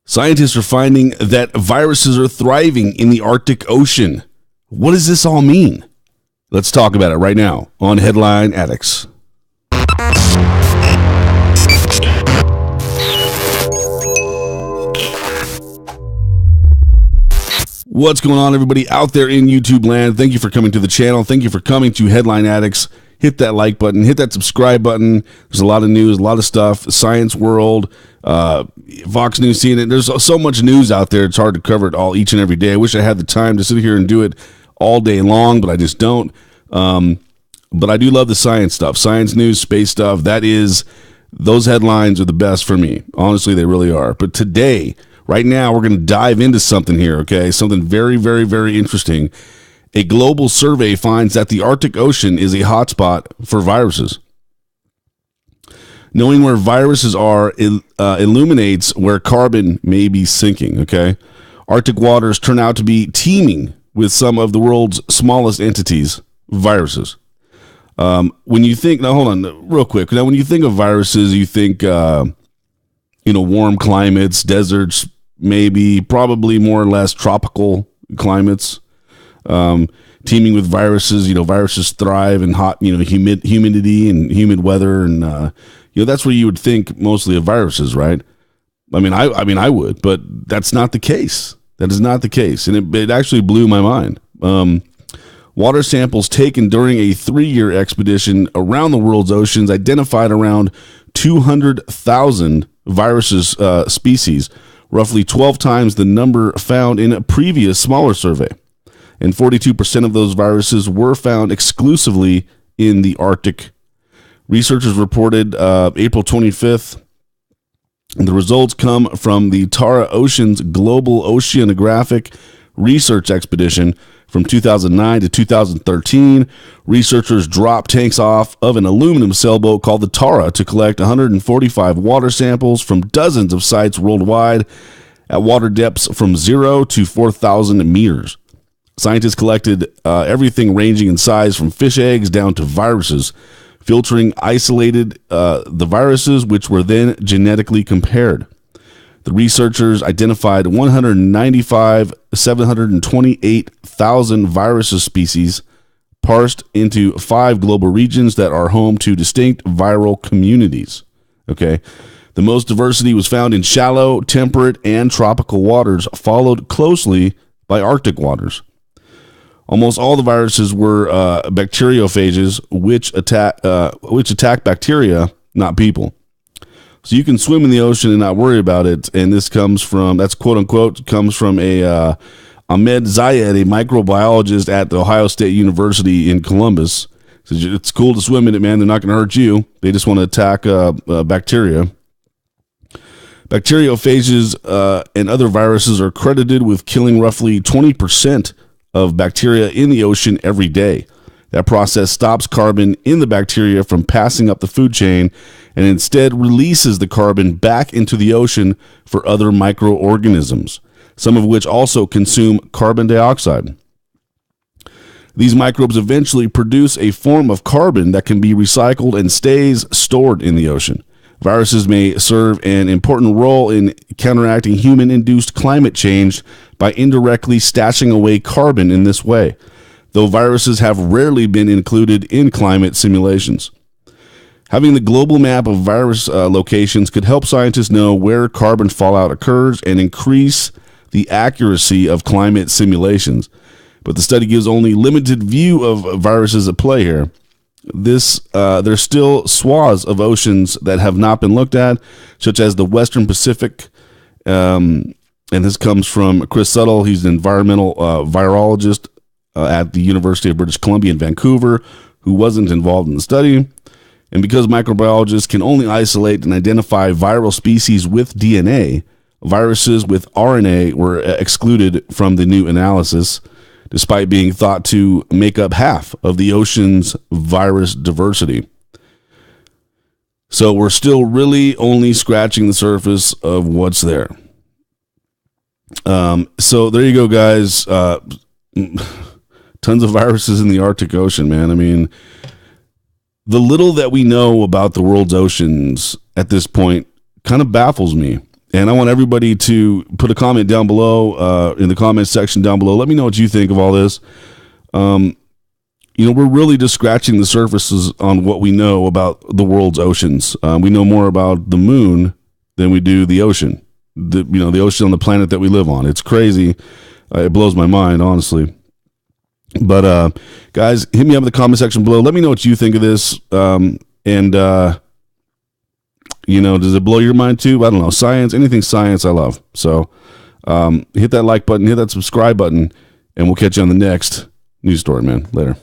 Scientists are finding that viruses are thriving in the Arctic Ocean. What does this all mean? Let's talk about it right now on Headline Addicts. What's going on, everybody out there in YouTube land? Thank you for coming to the channel. Thank you for coming to Headline Addicts. Hit that like button. Hit that subscribe button. There's a lot of news, a lot of stuff. Science World, Fox News, CNN. There's so much news out there. It's hard to cover it all each and every day. I wish I had the time to sit here and do it all day long, but I just don't. But I do love the science stuff. Science news, space stuff. Those headlines are the best for me. Honestly, they really are. But today, right now, we're going to dive into something here, okay? Something very, very, very interesting. A global survey finds that the Arctic Ocean is a hotspot for viruses. Knowing where viruses are illuminates where carbon may be sinking, okay? Arctic waters turn out to be teeming with some of the world's smallest entities, viruses. When you think, now hold on, real quick. Now, when you think of viruses, you think, warm climates, deserts, maybe, probably more or less tropical climates. Teeming with viruses, viruses thrive in hot, humidity and humid weather. And, that's where you would think mostly of viruses, right? I would, but that's not the case. That is not the case. And it actually blew my mind. Water samples taken during a 3-year expedition around the world's oceans identified around 200,000 viruses species, roughly 12 times the number found in a previous smaller survey. And 42% of those viruses were found exclusively in the Arctic. Researchers reported April 25th. And the results come from the Tara Ocean's Global Oceanographic Research Expedition from 2009 to 2013. Researchers dropped tanks off of an aluminum sailboat called the Tara to collect 145 water samples from dozens of sites worldwide at water depths from 0 to 4,000 meters. Scientists collected everything ranging in size from fish eggs down to viruses, filtering isolated the viruses, which were then genetically compared. The researchers identified 728,000 viruses species parsed into 5 global regions that are home to distinct viral communities. Okay. The most diversity was found in shallow, temperate, and tropical waters, followed closely by Arctic waters. Almost all the viruses were bacteriophages, which attack bacteria, not people. So you can swim in the ocean and not worry about it. And this that's quote unquote, comes from Ahmed Zayed, a microbiologist at the Ohio State University in Columbus. So it's cool to swim in it, man. They're not going to hurt you. They just want to attack bacteria. Bacteriophages and other viruses are credited with killing roughly 20% of bacteria in the ocean every day. That process stops carbon in the bacteria from passing up the food chain and instead releases the carbon back into the ocean for other microorganisms, some of which also consume carbon dioxide. These microbes eventually produce a form of carbon that can be recycled and stays stored in the ocean. Viruses may serve an important role in counteracting human-induced climate change by indirectly stashing away carbon in this way, though viruses have rarely been included in climate simulations. Having the global map of virus locations could help scientists know where carbon fallout occurs and increase the accuracy of climate simulations. But the study gives only limited view of viruses at play here. There's still swaths of oceans that have not been looked at, such as the Western Pacific. And this comes from Chris Suttle. He's an environmental virologist at the University of British Columbia in Vancouver, who wasn't involved in the study. And because microbiologists can only isolate and identify viral species with DNA, viruses with RNA were excluded from the new analysis, despite being thought to make up half of the ocean's virus diversity. So we're still really only scratching the surface of what's there. So there you go, guys. Tons of viruses in the Arctic Ocean, man. I mean, the little that we know about the world's oceans at this point kind of baffles me. And I want everybody to put a comment down below, in the comment section down below. Let me know what you think of all this. We're really just scratching the surfaces on what we know about the world's oceans. We know more about the moon than we do the ocean. The ocean on the planet that we live on. It's crazy. It blows my mind, honestly. But guys, hit me up in the comment section below. Let me know what you think of this. Does it blow your mind too? I don't know. Science, anything science, I love. So hit that like button, hit that subscribe button, and we'll catch you on the next news story, man. Later.